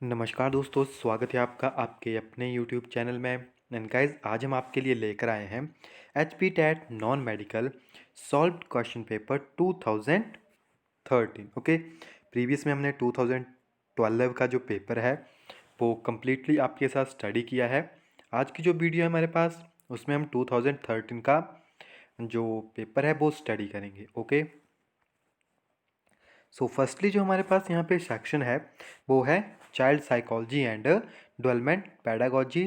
नमस्कार दोस्तों, स्वागत है आपका आपके अपने यूट्यूब चैनल में। एंड गाइस, आज हम आपके लिए लेकर आए हैं H P TET non medical solved question paper 2013। Okay, previous में हमने 2012 का जो पेपर है वो कम्प्लीटली आपके साथ स्टडी किया है। आज की जो वीडियो है हमारे पास, उसमें हम 2013 का जो पेपर है वो स्टडी करेंगे। ओके, सो फर्स्टली जो हमारे पास यहाँ पे सेक्शन है वो है child psychology and development pedagogy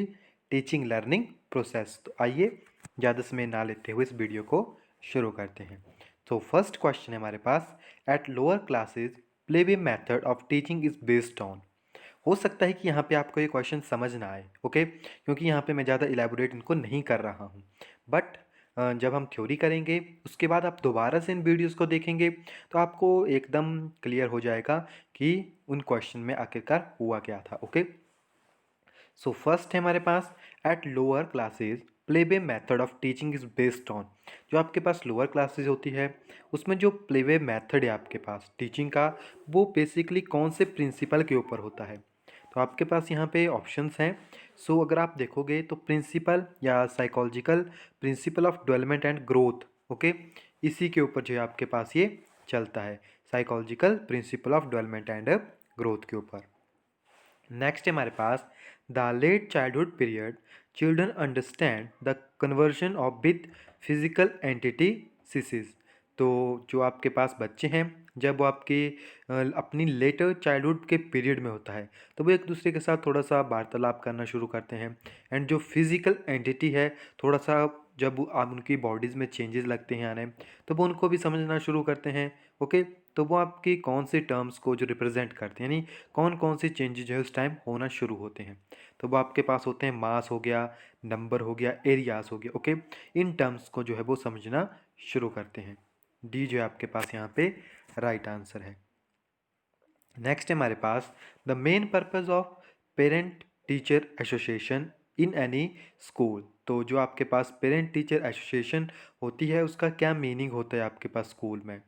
teaching learning process. तो आइए ज़्यादा समय ना लेते हुए इस वीडियो को शुरू करते हैं। तो फर्स्ट क्वेश्चन है हमारे पास, at lower classes play way method of teaching is based on. हो सकता है कि यहाँ पे आपको ये क्वेश्चन समझ ना आए, ओके, क्योंकि यहाँ पे मैं ज़्यादा इलेबोरेट इनको नहीं कर रहा हूँ। बट जब हम थ्योरी करेंगे उसके बाद आप दोबारा से इन वीडियोस को देखेंगे तो आपको एकदम क्लियर हो जाएगा कि उन क्वेश्चन में आखिरकार हुआ क्या था। ओके, सो फर्स्ट है हमारे पास, at lower classes play way method of teaching is based on. जो आपके पास लोअर क्लासेज होती है उसमें जो प्लेवे मेथड है आपके पास टीचिंग का, वो बेसिकली कौन से प्रिंसिपल के ऊपर होता है। तो आपके पास यहाँ पे ऑप्शंस हैं। सो अगर आप देखोगे तो प्रिंसिपल या psychological principle of development and growth, okay, इसी के ऊपर जो है आपके पास ये चलता है, psychological principle of development and growth के ऊपर। नेक्स्ट है हमारे पास, the late childhood period children understand the conversion of with physical entity theses. तो जो आपके पास बच्चे हैं जब वो आपके अपनी लेटर चाइल्डहुड के पीरियड में होता है तो वो एक दूसरे के साथ थोड़ा सा वार्तालाप करना शुरू करते हैं। एंड जो फिजिकल एंटिटी है, थोड़ा सा जब आप उनकी बॉडीज़ में चेंजेस लगते हैं आने, तो वो उनको भी समझना शुरू करते हैं। ओके, तो वो आपकी कौन से टर्म्स को जो रिप्रेजेंट करते हैं, यानी कौन कौन से चेंजेस जो है उस टाइम होना शुरू होते हैं। तो वो आपके पास होते हैं मास हो गया, नंबर हो गया, एरियाज हो गया। ओके, इन टर्म्स को जो है वो समझना शुरू करते हैं। डी जो है आपके पास यहाँ पे राइट आंसर है। नेक्स्ट है हमारे पास, the main purpose of parent teacher association in any school. तो जो आपके पास पेरेंट टीचर एसोसिएशन होती है उसका क्या मीनिंग होता है आपके पास स्कूल में।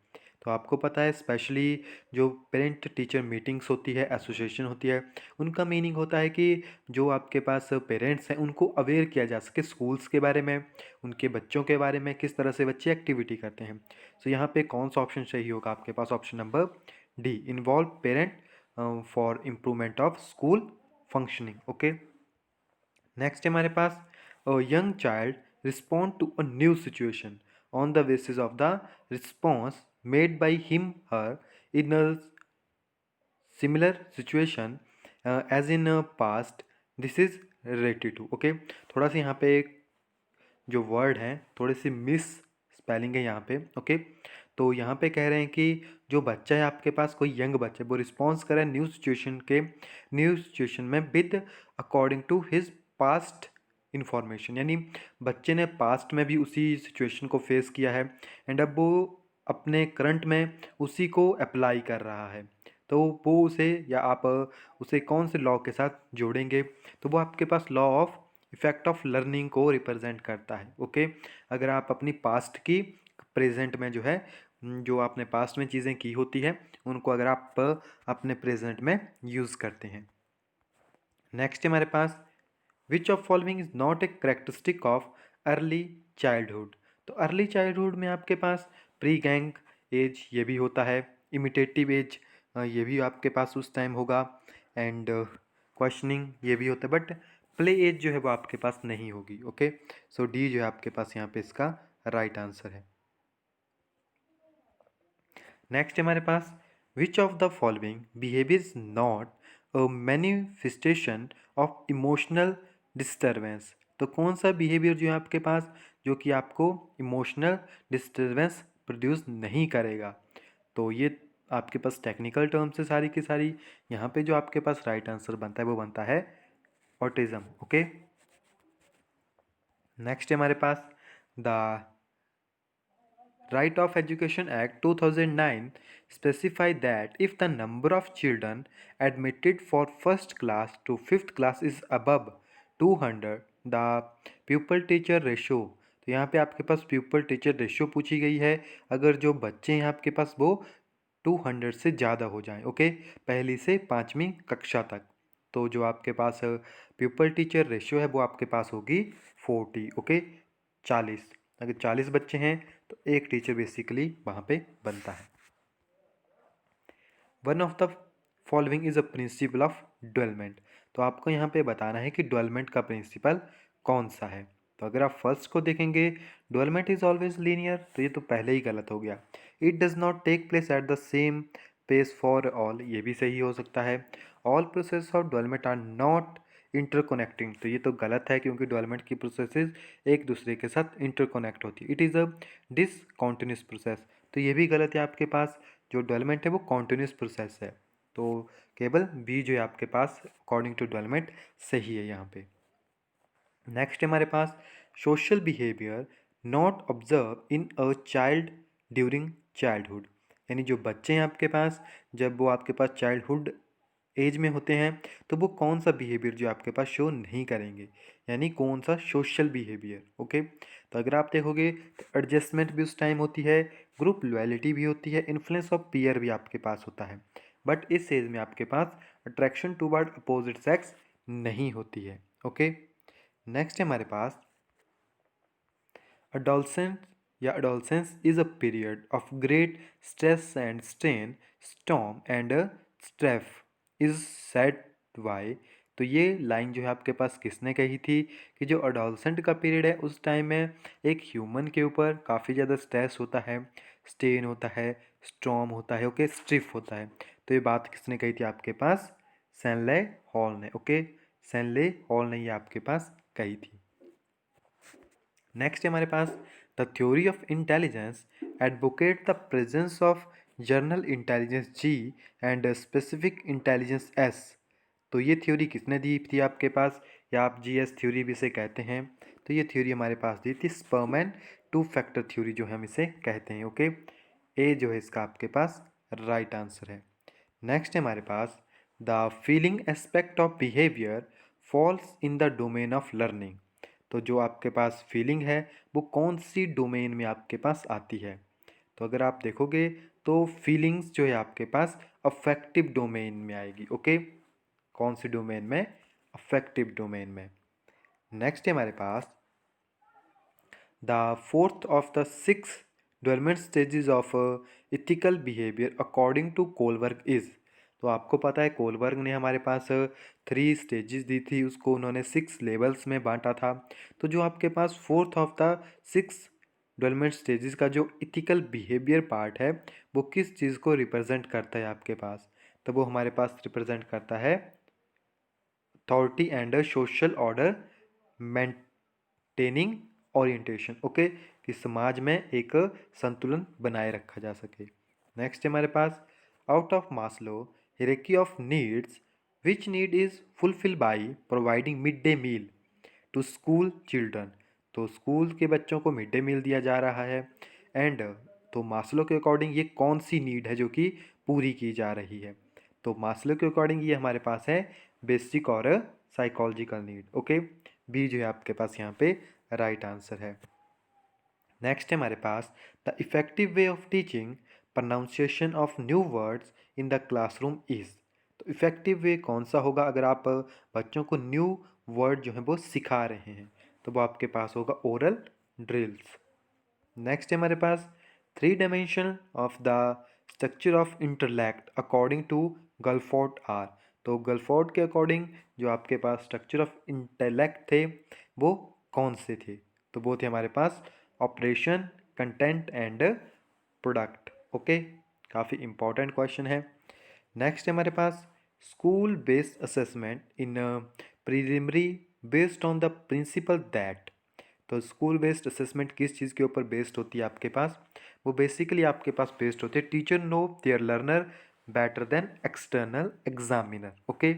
तो आपको पता है स्पेशली जो पेरेंट टीचर मीटिंग्स होती है, एसोसिएशन होती है, उनका मीनिंग होता है कि जो आपके पास पेरेंट्स हैं उनको अवेयर किया जा सके स्कूल्स के बारे में, उनके बच्चों के बारे में, किस तरह से बच्चे एक्टिविटी करते हैं। सो यहाँ पे कौन सा ऑप्शन सही होगा आपके पास, option number D, involve parent for improvement of school functioning. Okay, next है हमारे पास, young child respond to a new situation on the basis of the response made by him her in a similar situation as in past, this is related to. Okay, थोड़ा सा यहाँ पे जो word हैं थोड़े से मिस स्पेलिंग है यहाँ पे। ओके, तो यहाँ पे कह रहे हैं कि जो बच्चा है आपके पास, कोई यंग बच्चा है, वो रिस्पॉन्स करे न्यू सिचुएशन में with according to his past information, यानी बच्चे ने पास्ट में भी उसी सिचुएशन को फेस किया है एंड अब वो अपने करंट में उसी को अप्लाई कर रहा है। तो वो उसे, या आप उसे कौन से लॉ के साथ जोड़ेंगे, तो वो आपके पास law of effect of learning को रिप्रेजेंट करता है। ओके, अगर आप अपनी पास्ट की प्रेजेंट में जो है, जो आपने पास्ट में चीज़ें की होती है उनको अगर आप अपने प्रेजेंट में यूज़ करते हैं। नेक्स्ट हमारे पास, which of following is not a characteristic of early childhood. तो अर्ली चाइल्डहुड में आपके पास प्री गैंग एज ये भी होता है, इमिटेटिव एज ये भी आपके पास उस टाइम होगा, एंड क्वेश्चनिंग ये भी होता है, बट प्ले एज जो है वो आपके पास नहीं होगी। ओके, सो डी जो है आपके पास यहाँ पे इसका राइट आंसर है। नेक्स्ट हमारे पास, which of the following behaviour is not a manifestation of emotional disturbance. तो कौन सा बिहेवियर जो है आपके पास जो कि आपको इमोशनल डिस्टर्बेंस प्रोड्यूस नहीं करेगा। तो ये आपके पास टेक्निकल टर्म्स से सारी की सारी। यहाँ पे जो आपके पास राइट आंसर बनता है वो बनता है ऑटिज्म। ओके, नेक्स्ट हमारे पास, the Right of Education Act 2009 specify that if the number of children admitted for first class to fifth class is above 200, the pupil teacher ratio। तो यहाँ पे आपके पास pupil teacher ratio पूछी गई है, अगर जो बच्चे हैं आपके पास वो 200 से ज़्यादा हो जाएं। ओके, पहली से पाँचवीं कक्षा तक। तो जो आपके पास प्यूपल टीचर रेशियो है वो आपके पास होगी 40, ओके 40। अगर 40 बच्चे हैं तो एक टीचर बेसिकली वहाँ पे बनता है। One of the following is a principal of development. तो आपको यहाँ पे बताना है कि डेवलपमेंट का प्रिंसिपल कौन सा है। तो अगर आप फर्स्ट को देखेंगे, डेवलपमेंट इज ऑलवेज लीनियर, तो ये तो पहले ही गलत हो गया। It does not take place at the same pace for all, ये भी सही हो सकता है। All process of development are not interconnecting, तो ये तो गलत है क्योंकि डेवलपमेंट की प्रोसेसेस एक दूसरे के साथ इंटरकोनेक्ट होती है। It is a discontinuous process, तो ये भी गलत है आपके पास। जो डेवलपमेंट है वो कॉन्टिन्यूस प्रोसेस है, तो केवल बी जो है आपके पास अकॉर्डिंग टू डेवलपमेंट सही है यहाँ पे। नेक्स्ट हमारे पास social behaviour not observe in a child during childhood, यानी जो बच्चे हैं आपके पास जब वो आपके पास चाइल्डहुड एज में होते हैं तो वो कौन सा बिहेवियर जो आपके पास शो नहीं करेंगे, यानी कौन सा सोशल बिहेवियर, ओके। तो अगर आप देखोगे तो एडजस्टमेंट भी उस टाइम होती है, ग्रुप लॉयल्टी भी होती है, इन्फ्लुएंस ऑफ पीयर भी आपके पास होता है। बट इस एज में आपके पास अट्रैक्शन टूवर्ड अपोजिट सेक्स नहीं होती है, ओके। नेक्स्ट है हमारे पास adolescence या adolescence is a period of great stress and strain, storm and stress is said why। तो ये लाइन जो है आपके पास किसने कही थी कि जो अडोलसेंट का पीरियड है उस टाइम में एक ह्यूमन के ऊपर काफ़ी ज़्यादा स्ट्रेस होता है, स्टेन होता है, स्टॉर्म होता है, ओके, स्ट्रिफ होता है। तो ये बात किसने कही थी आपके पास? सैनले हॉल ने, ओके, सैनले हॉल ने ये आपके पास कही थी। नेक्स्ट है हमारे पास the theory of intelligence advocate the presence of general intelligence G and specific intelligence S. तो ये थ्योरी किसने दी थी आपके पास, या आप जी एस थ्योरी भी इसे कहते हैं। तो ये थ्योरी हमारे पास दी थी स्पर्मैन टू फैक्टर थ्योरी जो हम इसे कहते हैं, ओके। ए जो है इसका आपके पास राइट आंसर है। नेक्स्ट है हमारे पास the feeling aspect of behaviour falls in the domain of learning. तो जो आपके पास फीलिंग है वो कौन सी डोमेन में आपके पास आती है। तो अगर आप देखोगे तो फीलिंग्स जो है आपके पास अफेक्टिव डोमेन में आएगी, ओके। कौन सी डोमेन में? अफेक्टिव डोमेन में। नेक्स्ट है हमारे पास the fourth of the six development stages of ethical behaviour according to Kohlberg is. तो आपको पता है कोलबर्ग ने हमारे पास 3 स्टेजेस दी थी, उसको उन्होंने 6 लेवल्स में बांटा था। तो जो आपके पास fourth of the 6 development stages का जो इथिकल बिहेवियर पार्ट है वो किस चीज़ को रिप्रेजेंट करता है आपके पास? तो वो हमारे पास रिप्रेजेंट करता है authority and social order maintaining orientation, okay, कि समाज में एक संतुलन बनाए रखा जा सके। नेक्स्ट हमारे पास out of Maslow hierarchy of needs which need is fulfil by providing mid day meal to school children. तो स्कूल के बच्चों को मिड डे मील दिया जा रहा है एंड तो मास्लो के अकॉर्डिंग ये कौन सी नीड है जो कि पूरी की जा रही है? तो मास्लो के अकॉर्डिंग ये हमारे पास है बेसिक और साइकोलॉजिकल नीड, ओके। बी जो है आपके पास यहाँ पे राइट आंसर है। नेक्स्ट है हमारे पास the effective way of teaching pronunciation of new words in the classroom is. तो इफेक्टिव वे कौन सा होगा अगर आप बच्चों को न्यू वर्ड जो है वो सिखा रहे हैं? तो वो आपके पास होगा ओरल ड्रिल्स। नेक्स्ट है हमारे पास 3 dimension of the structure of intellect according to Guilford are. तो गलफोर्ड के अकॉर्डिंग जो आपके पास स्ट्रक्चर ऑफ इंटेलेक्ट थे वो कौन से थे? तो वो थे हमारे पास operation, content and product, okay. काफ़ी इंपॉर्टेंट क्वेश्चन है। नेक्स्ट है हमारे पास school based assessment in preliminary based on the principle that. तो स्कूल बेस्ड असेसमेंट किस चीज़ के ऊपर बेस्ड होती है आपके पास? वो बेसिकली आपके पास बेस्ड होती है teacher know their learner better than external examiner, okay.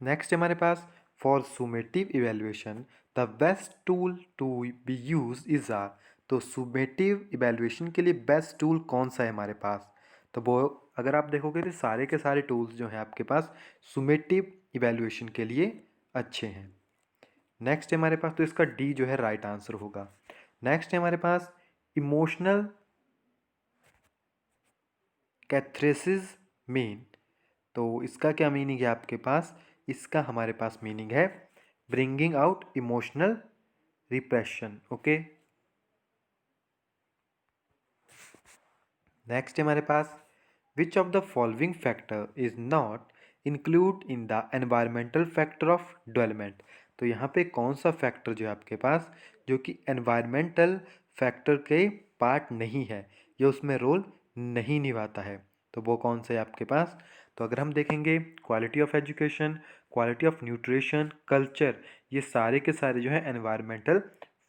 Next हमारे पास for summative evaluation the best tool to be use is are. तो सुमेटिव इवेल्युएशन के लिए बेस्ट टूल कौन सा है हमारे पास? तो वो अगर आप देखोगे तो सारे के सारे टूल्स जो हैं आपके पास सुमेटिव इवेल्युएशन के लिए अच्छे हैं। नेक्स्ट है हमारे पास, तो इसका डी जो है राइट आंसर होगा। नेक्स्ट है हमारे पास इमोशनल कैथरेसिस मीन। तो इसका क्या मीनिंग है आपके पास? इसका हमारे पास मीनिंग है bringing out emotional repression. Okay, next है हमारे पास which of the following factor is not include in the environmental factor of development. तो यहाँ पे कौन सा फैक्टर जो है आपके पास जो कि एनवायरमेंटल फैक्टर के पार्ट नहीं है, ये उसमें रोल नहीं निभाता है, तो वो कौन सा है आपके पास? तो अगर हम देखेंगे quality of education, quality of nutrition, culture, ये सारे के सारे जो है एनवायरमेंटल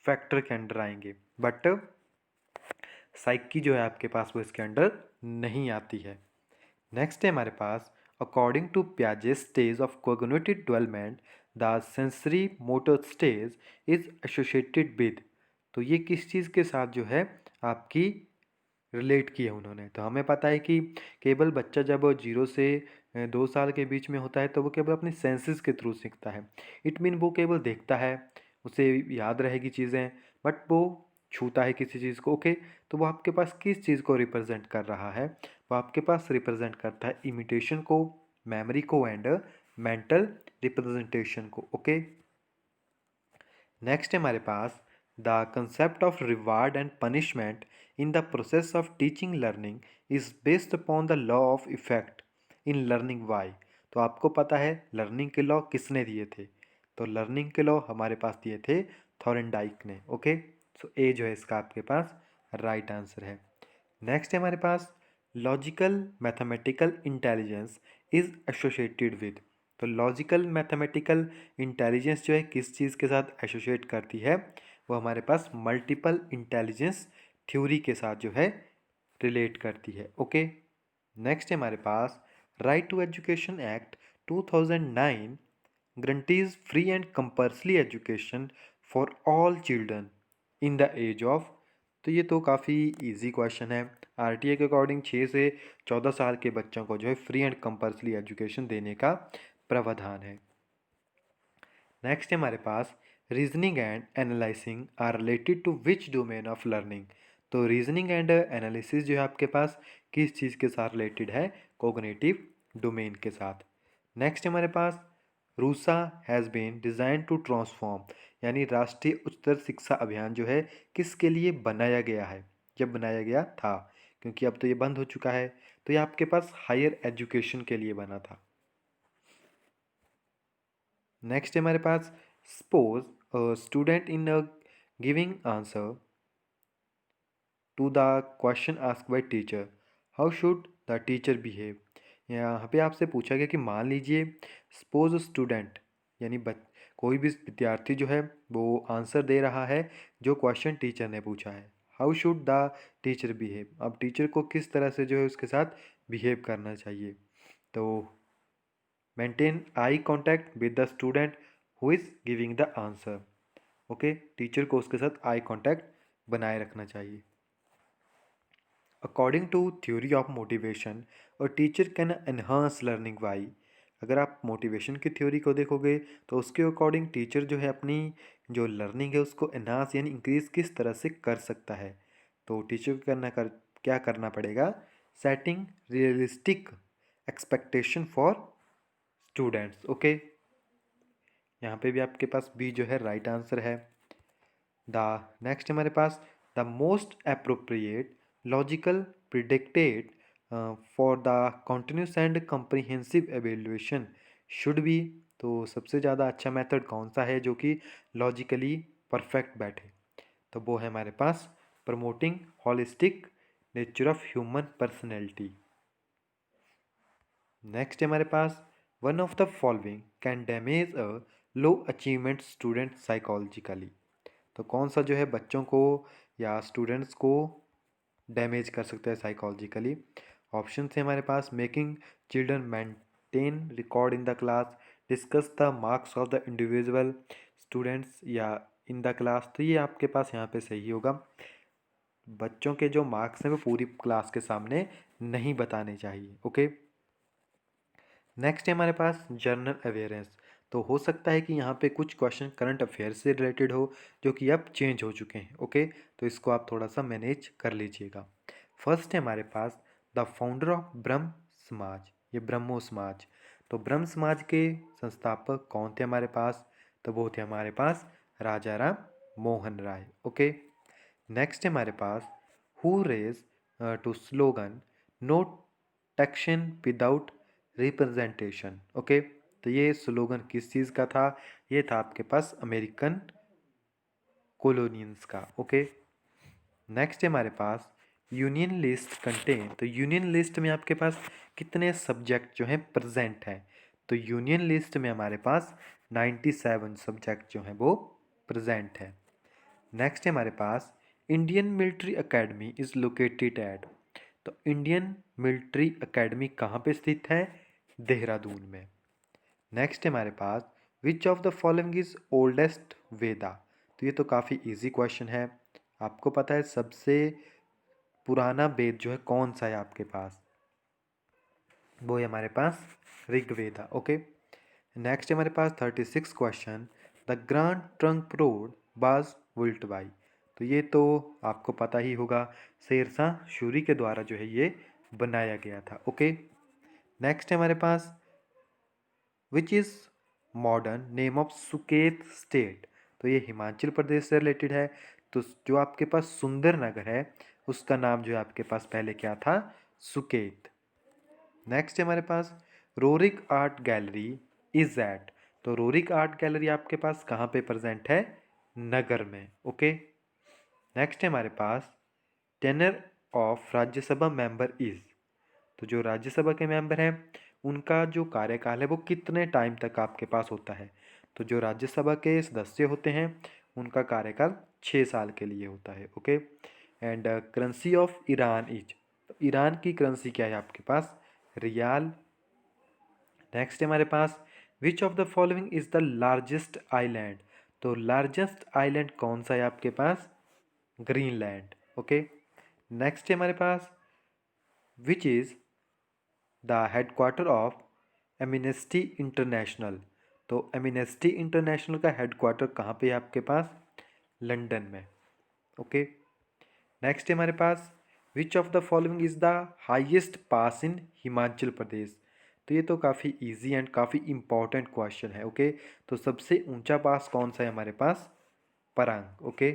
फैक्टर के अंडर आएंगे, बट साइकी जो है आपके पास वो इसके अंडर नहीं आती है। नेक्स्ट है हमारे पास अकॉर्डिंग टू पियाजे stage of cognitive development the sensory motor stage is associated with. तो ये किस चीज़ के साथ जो है आपकी रिलेट किया उन्होंने? तो हमें पता है कि केवल बच्चा जब 0 से 2 साल के बीच में होता है तो वो केवल अपनी सेंसेस के थ्रू सीखता है। इट मीन वो केवल देखता है, उसे याद रहेगी चीज़ें, बट वो छूता है किसी चीज़ को। ओके, तो वो आपके पास किस चीज़ को रिप्रेजेंट कर रहा है? वो आपके पास रिप्रेजेंट करता है इमिटेशन को, मेमोरी को एंड मेंटल रिप्रेजेंटेशन को। ओके, नेक्स्ट है हमारे पास the concept of reward and punishment in the process of teaching learning is based upon the law of effect in learning by. तो आपको पता है लर्निंग के लॉ किसने दिए थे? तो लर्निंग के लॉ हमारे पास दिए थे थॉरनडाइक ने। ओके, सो ए जो है इसका आपके पास राइट आंसर है। नेक्स्ट है हमारे पास logical mathematical intelligence is associated with. तो लॉजिकल मैथमेटिकल इंटेलिजेंस जो है किस चीज़ के साथ एसोसिएट करती है? वो हमारे पास मल्टीपल इंटेलिजेंस थ्योरी के साथ जो है रिलेट करती है। ओके, नेक्स्ट है हमारे पास right to education act 2009 guarantees free and compulsory education for all children in the age of। तो ये तो काफ़ी इजी क्वेश्चन है। आरटीए के अकॉर्डिंग 6 से 14 साल के बच्चों को जो है फ्री एंड कंपल्सरी एजुकेशन देने का प्रावधान है। नेक्स्ट है हमारे पास reasoning and analysing are related to which domain of learning. तो रीजनिंग एंड एनालिसिस जो है आपके पास किस चीज़ के साथ रिलेटेड है? कोग्निटिव डोमेन के साथ। नेक्स्ट है हमारे पास RUSA has been design to transform, यानी राष्ट्रीय उच्चतर शिक्षा अभियान जो है किसके लिए बनाया गया है? जब बनाया गया था, क्योंकि अब तो ये बंद हो चुका है, तो ये आपके पास हायर एजुकेशन के लिए बना था। नेक्स्ट है हमारे पास suppose student in giving answer to the question asked by teacher how should the teacher behave. यहाँ पे आपसे पूछा गया कि मान लीजिए सपोज स्टूडेंट यानी कोई भी विद्यार्थी जो है वो आंसर दे रहा है जो क्वेश्चन टीचर ने पूछा है। How should the teacher behave, अब टीचर को किस तरह से जो है उसके साथ बिहेव करना चाहिए? तो maintain eye contact with the student who is giving the answer. Okay, teacher को उसके साथ आई कॉन्टैक्ट बनाए रखना चाहिए। According to theory of motivation और teacher can enhance learning by. अगर आप मोटिवेशन की थ्योरी को देखोगे तो उसके अकॉर्डिंग टीचर जो है अपनी जो लर्निंग है उसको एनहांस यानी इंक्रीज किस तरह से कर सकता है? तो टीचर को क्या करना पड़ेगा? Setting realistic expectation for students. Okay, यहाँ पे भी आपके पास बी जो है राइट आंसर है। द नेक्स्ट हमारे पास the most appropriate logical predicted for the continuous and comprehensive evaluation should be. तो सबसे ज़्यादा अच्छा मेथड कौन सा है जो कि लॉजिकली परफेक्ट बैठे? तो वो है हमारे पास promoting holistic nature of human personality. Next है हमारे पास one of the following can damage a low achievement student psychologically. तो कौन सा जो है बच्चों को या स्टूडेंट्स को डैमेज कर सकता है साइकोलॉजिकली? ऑप्शन है हमारे पास making children maintain record in the class, discuss the marks of the individual students या इन द क्लास। तो ये आपके पास यहाँ पे सही होगा, बच्चों के जो मार्क्स हैं वो पूरी क्लास के सामने नहीं बताने चाहिए। ओके, नेक्स्ट है हमारे पास जनरल अवेयरनेस। तो हो सकता है कि यहाँ पे कुछ क्वेश्चन करंट अफेयर्स से रिलेटेड हो जो कि अब चेंज हो चुके हैं। ओके, तो इसको आप थोड़ा सा मैनेज कर लीजिएगा। फर्स्ट है हमारे पास द फाउंडर ऑफ ब्रह्म समाज। ये ब्रह्मो समाज। तो ब्रह्म समाज के संस्थापक कौन थे हमारे पास? तो वो थे हमारे पास राजा राम मोहन राय। ओके, नेक्स्ट है हमारे पास who raise to slogan no taxation without representation. Okay, तो ये स्लोगन किस चीज़ का था? ये था आपके पास अमेरिकन कॉलोनियंस का। ओके, नेक्स्ट है हमारे पास यूनियन लिस्ट कंटेन। तो यूनियन लिस्ट में आपके पास कितने सब्जेक्ट जो हैं प्रेजेंट हैं? तो यूनियन लिस्ट में हमारे पास 97 सब्जेक्ट जो हैं वो प्रेजेंट है। नेक्स्ट है हमारे पास Indian military academy is located at. तो इंडियन मिलिट्री एकेडमी कहाँ पे स्थित है? देहरादून में। नेक्स्ट है हमारे पास which of the following is oldest Veda. तो ये तो काफ़ी इजी क्वेश्चन है। आपको पता है सबसे पुराना वेद जो है कौन सा है आपके पास? वो है हमारे पास ऋग्वेदा। ओके, नेक्स्ट है हमारे पास 36 question the grand trunk road was built by. तो ये तो आपको पता ही होगा, शेरशाह सूरी के द्वारा जो है ये बनाया गया था। ओके, नेक्स्ट है हमारे पास which is modern name of Suket state. तो ये हिमाचल प्रदेश से रिलेटेड है। तो जो आपके पास सुंदर नगर है उसका नाम जो है आपके पास पहले क्या था? सुकेत। नेक्स्ट है हमारे पास Roerich art gallery is at. तो रोरिक आर्ट गैलरी आपके पास कहाँ पे प्रेजेंट है? नगर में। ओके, नेक्स्ट है हमारे पास tenure of Rajya Sabha member is. तो जो राज्यसभा के मेंबर हैं उनका जो कार्यकाल है वो कितने टाइम तक आपके पास होता है? तो जो राज्यसभा के सदस्य होते हैं उनका कार्यकाल 6 साल के लिए होता है। Okay, and currency of Iran is. तो ईरान की करेंसी क्या है आपके पास? रियाल। नेक्स्ट है हमारे पास which of the following is the largest island. तो लार्जेस्ट आइलैंड कौन सा है आपके पास? ग्रीनलैंड। ओके, नेक्स्ट है हमारे पास which is the headquarter of Amnesty International. तो एमनेस्टी इंटरनेशनल का हेडक्वार्टर कहाँ पे है आपके पास? लंदन में। ओके, नेक्स्ट है हमारे पास which of the following is the highest pass in Himachal Pradesh. तो ये तो काफ़ी इजी एंड काफ़ी इंपॉर्टेंट क्वेश्चन है। ओके, तो सबसे ऊंचा पास कौन सा है हमारे पास? परांग। ओके,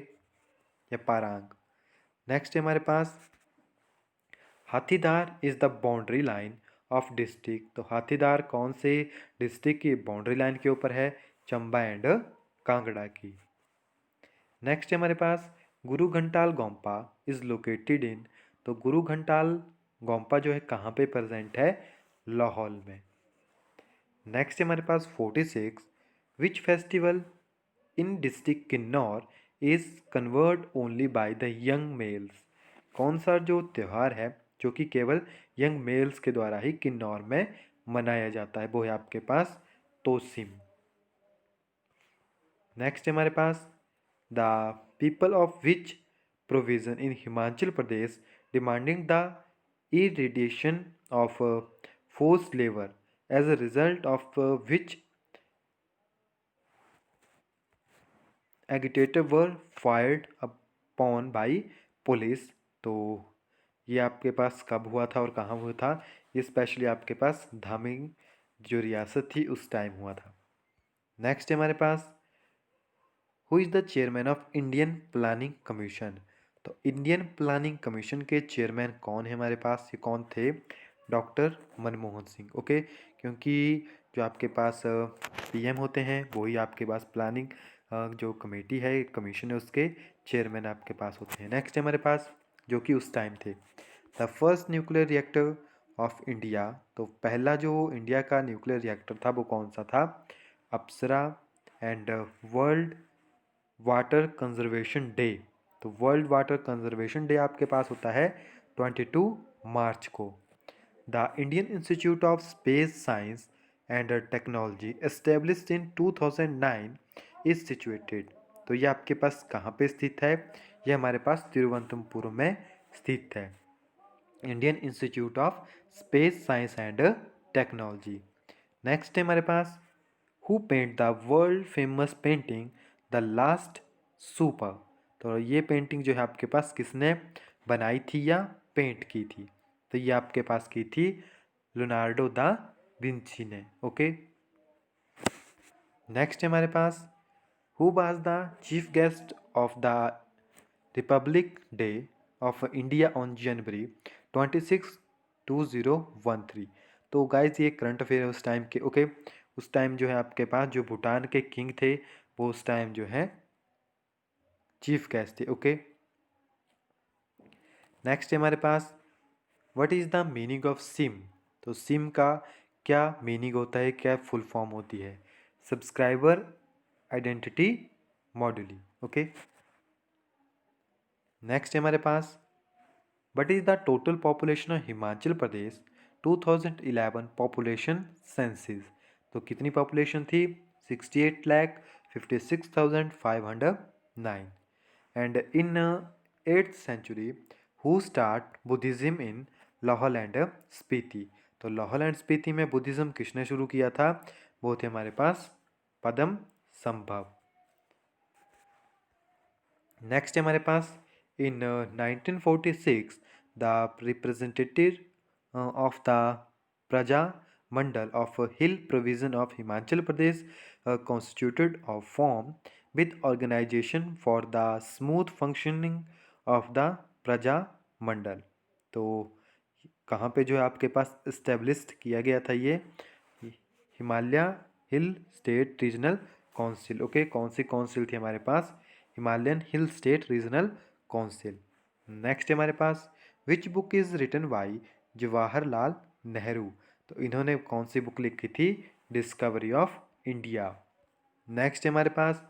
या पारांग। नेक्स्ट है हमारे पास Hathidhar is the boundary line of district. तो हाथीदार कौन से डिस्ट्रिक्ट की बाउंड्री लाइन के ऊपर है? चंबा एंड कांगड़ा की। नेक्स्ट है हमारे पास गुरु घंटाल गोम्पा इज लोकेटेड इन। तो गुरु घंटाल गोम्पा जो है कहाँ पे प्रेजेंट है? लाहौल में। नेक्स्ट है हमारे पास 46 which festival in district Kinnaur is covered only by the young males. कौन सा जो त्यौहार है जो कि केवल यंग मेल्स के द्वारा ही किन्नौर में मनाया जाता है? वो है आपके पास तोसिम। नेक्स्ट है हमारे पास the people of which provision in Himachal Pradesh demanding the irradiation of forced labour as a result of which agitator were fired upon by police. तो ये आपके पास कब हुआ था और कहाँ हुआ था? ये स्पेशली आपके पास धामिंग जो रियासत थी उस टाइम हुआ था। नेक्स्ट है हमारे पास who is the chairman of Indian planning commission. तो इंडियन प्लानिंग कमीशन के चेयरमैन कौन है हमारे पास? ये कौन थे? डॉक्टर मनमोहन सिंह। ओके, क्योंकि जो आपके पास पीएम होते हैं वही आपके पास प्लानिंग जो कमेटी है कमीशन है उसके चेयरमैन आपके पास होते हैं। नेक्स्ट है हमारे पास जो कि उस टाइम थे the first nuclear reactor of India. तो पहला जो इंडिया का न्यूक्लियर रिएक्टर था वो कौन सा था? Apsara. And world water conservation day. तो वर्ल्ड वाटर कंजर्वेशन डे आपके पास होता है 22 मार्च को। The Indian institute of space science and technology established in 2009 is situated. तो ये आपके पास कहाँ पे स्थित है? ये हमारे पास तिरुवनंतपुरम में स्थित है, Indian institute of space science and technology. Next है हमारे पास who paint the world famous painting the last supper. तो ये पेंटिंग जो है आपके पास किसने बनाई थी या पेंट की थी? तो ये आपके पास की थी लियोनार्डो दा विंची ने। ओके, नेक्स्ट है हमारे पास, who was the chief guest of the republic day of India on January 26 2013। तो गाइज ये करंट अफेयर उस टाइम के। ओके, उस टाइम जो है आपके पास जो भूटान के किंग थे वो उस टाइम जो है चीफ गेस्ट थे। ओके, नेक्स्ट है हमारे पास, what is the meaning of SIM. तो सिम का क्या मीनिंग होता है, क्या फुल फॉर्म होती है? Subscriber identity module. Okay, next है हमारे पास, what is the total population of Himachal Pradesh 2011 population census. तो कितनी पॉपुलेशन थी? 68,56,509। And in 8th century who start Buddhism in Lahaul and Spiti. तो लाहौल एंड स्पीति में बुद्धिज़्म किसने शुरू किया था? वो थे हमारे पास पद्म संभव। नेक्स्ट है हमारे पास, in 1946 the representative of the Praja Mandal of hill provision of Himachal Pradesh constituted of form with organisation for the smooth functioning of the Praja Mandal. तो कहाँ पे जो है आपके पास इस्टेब्लिश्ड किया गया था ये? Himalaya hill state regional council. Okay, कौन सी काउंसिल थी हमारे पास? Himalayan hill state regional council. Next है हमारे पास, which book is written by Jawaharlal Nehru. तो इन्होंने कौन सी बुक लिखी थी? Discovery of India. नेक्स्ट है हमारे पास,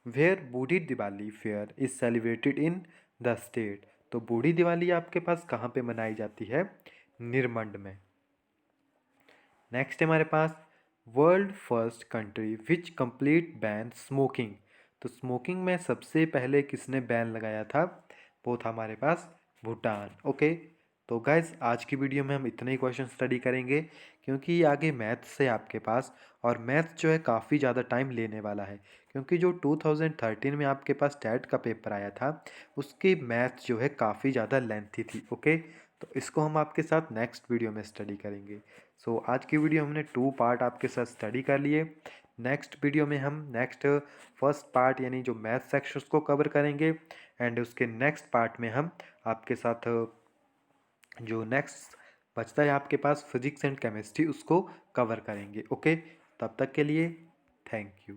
where Burhi Diwali fair is celebrated in the state. तो बूढ़ी दिवाली आपके पास कहाँ पे मनाई जाती है? निरमंड में। नेक्स्ट है हमारे पास, world first country which complete ban smoking. तो स्मोकिंग में सबसे पहले किसने बैन लगाया था? वो था हमारे पास भूटान। ओके, तो गाइज आज की वीडियो में हम इतने ही क्वेश्चन स्टडी करेंगे क्योंकि आगे मैथ्स है आपके पास, और मैथ्स जो है काफ़ी ज़्यादा टाइम लेने वाला है क्योंकि जो 2013 में आपके पास टेट का पेपर आया था उसकी मैथ्स जो है काफ़ी ज़्यादा लेंथी थी। ओके, तो इसको हम आपके साथ नेक्स्ट वीडियो में स्टडी करेंगे। सो आज की वीडियो हमने 2 पार्ट आपके साथ स्टडी कर लिए। नेक्स्ट वीडियो में हम नेक्स्ट फर्स्ट पार्ट यानी जो मैथ सेक्शन को कवर करेंगे, एंड उसके नेक्स्ट पार्ट में हम आपके साथ जो नेक्स्ट बचता है आपके पास फिजिक्स एंड केमिस्ट्री उसको कवर करेंगे। ओके, तब तक के लिए थैंक यू।